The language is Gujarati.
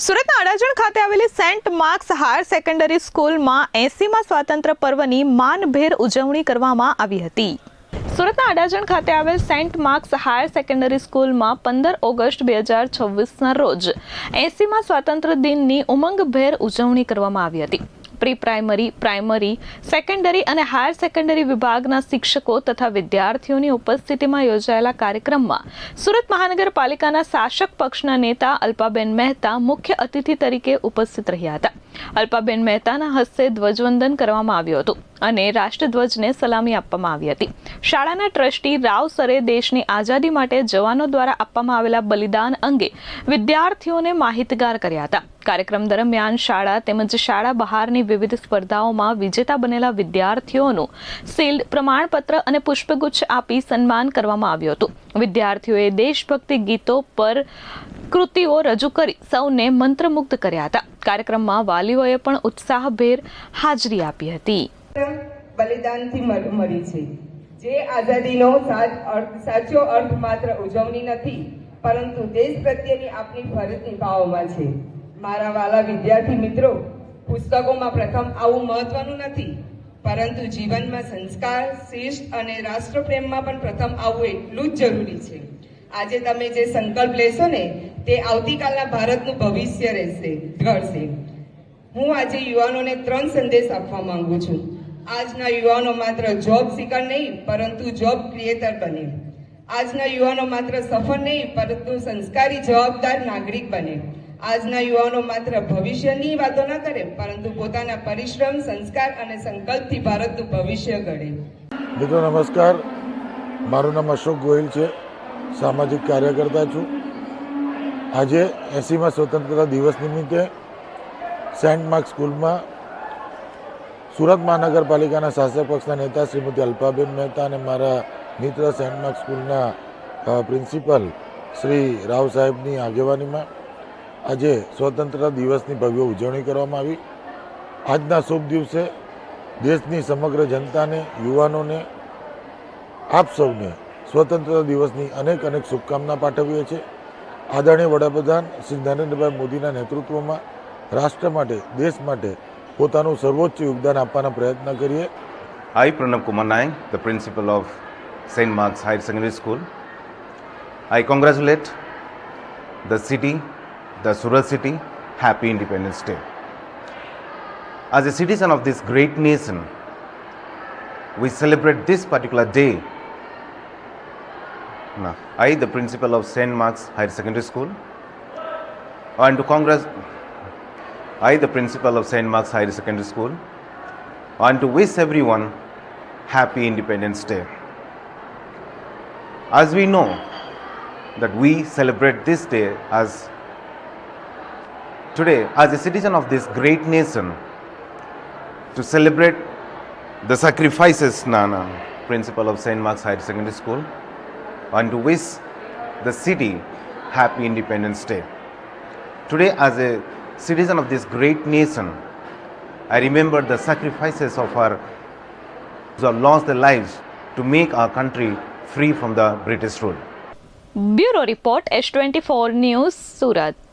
સુરતના અડાજણ ખાતે આવેલી સેન્ટ માર્ક્સ હાયર સેકન્ડરી સ્કૂલમાં 80મા સ્વાતંત્ર્ય પર્વની માનભેર ઉજવણી કરવામાં આવી હતી। સુરતના અડાજણ ખાતે આવેલ સેન્ટ માર્ક્સ હાયર સેકન્ડરી સ્કૂલમાં 15 ઓગસ્ટ 2026ના રોજ 80મા સ્વાતંત્ર્ય દિનની ઉમંગભેર ઉજવણી કરવામાં આવી હતી। પ્રી પ્રાઇમરી, પ્રાઇમરી, સેકન્ડરી અને હાયર સેકન્ડરી વિભાગના શિક્ષકો તથા વિદ્યાર્થીઓની ઉપસ્થિતિમાં યોજાયેલા કાર્યક્રમમાં સુરત મહાનગરપાલિકાના શાસક પક્ષના નેતા અલ્પાબેન મહેતા મુખ્ય અતિથિ તરીકે ઉપસ્થિત રહ્યા હતા। અલ્પાબેન મહેતાના હસ્તે ધ્વજવંદન કરવામાં આવ્યું હતું અને રાષ્ટ્રધ્વજને સલામી આપવામાં આવી હતી। શાળાના ટ્રસ્ટી રાવ સરે દેશની આઝાદી માટે જવાનો દ્વારા આપવામાં આવેલા બલિદાન અંગે વિદ્યાર્થીઓને માહિતગાર કર્યા હતા। કાર્યક્રમ દરમિયાન શાળા તેમજ શાળા બહારની વિવિધ સ્પર્ધાઓમાં વિજેતા બનેલા વિદ્યાર્થીઓનું શિલ્ડ, પ્રમાણપત્ર અને પુષ્પગુચ્છ આપી સન્માન કરવામાં આવ્યું હતું। વિદ્યાર્થીઓએ દેશભક્તિ ગીતો પર કૃતિઓ રજૂ કરી સૌને મંત્રમુગ્ધ કર્યા હતા। કાર્યક્રમમાં વાલીઓએ પણ ઉત્સાહભેર હાજરી આપી હતી। બલિદાનથી મળી છે જે આઝાદીનો સાચો અર્થ માત્ર ઉજવણી નથી, પરંતુ દેશ પ્રત્યેની આપણી ફરજ નિભાવવામાં છે। મારા વાલા વિદ્યાર્થી મિત્રો, પુસ્તકોમાં પ્રથમ આવું મહત્વનું નથી, પરંતુ જીવનમાં સંસ્કાર, શિસ્ત અને રાષ્ટ્રપ્રેમમાં પણ પ્રથમ આવું એટલું જ જરૂરી છે। આજે તમે જે સંકલ્પ લેશો ને, તે આવતીકાલના ભારતનું ભવિષ્ય ઘડશે। હું આજે યુવાનોને 3 સંદેશ આપવા માંગુ છું। આજના યુવાનો માત્ર જોબ સિકર નહીં, પરંતુ જોબ ક્રિએટર બને। આજના યુવાનો માત્ર સફળ નહીં, પરંતુ સંસ્કારી જવાબદાર નાગરિક બને। આજના યુવાનો માત્ર ભવિષ્યની વાતો ન કરે, પરંતુ પોતાના પરિશ્રમ, સંસ્કાર અને સંકલ્પથી ભારતનું ભવિષ્ય ઘડે। મિત્રો નમસ્કાર, મારું નામ અશોક ગોહિલ છે, સામાજિક કાર્યકર્તા છું। આજે 80મા સ્વતંત્રતા દિવસ નિમિત્તે સેન્ટ માર્ક્સ સ્કૂલમાં સુરત મહાનગરપાલિકાના શાસક પક્ષના નેતા શ્રીમતી અલ્પાબેન મહેતા અને મારા મિત્ર સેન્ટ માર્ક્સ સ્કૂલના પ્રિન્સિપલ શ્રી રાવ સાહેબની આગેવાનીમાં આજે સ્વતંત્રતા દિવસની ભવ્ય ઉજવણી કરવામાં આવી। આજના શુભ દિવસે દેશની સમગ્ર જનતાને, યુવાનોને, આપ સૌને સ્વતંત્રતા દિવસની અનેક શુભકામના પાઠવીએ છીએ। આદરણીય વડાપ્રધાન શ્રી નરેન્દ્રભાઈ મોદીના નેતૃત્વમાં રાષ્ટ્ર માટે, દેશ માટે પોતાનું સર્વોચ્ચ યોગદાન આપવાના પ્રયત્ન કરીએ। I, Pranab Kumar Naik, the principal of St. Mark's Higher Secondary School. I congratulate the city, the Surat city, happy Independence Day. As a citizen of this great nation, we celebrate this particular day. Now, I, the principal of St. Mark's Higher Secondary School, and to I, the principal of St. Mark's Higher Secondary School, want to wish everyone happy Independence Day. As we know that we celebrate this day as today as a citizen of this great nation to celebrate the sacrifices, principal of St. Mark's Higher Secondary School, and to wish the city happy Independence Day. Today, as a citizen of this great nation, I remember the sacrifices of our who have lost their lives to make our country free from the British rule. Bureau report S24 news, Surat.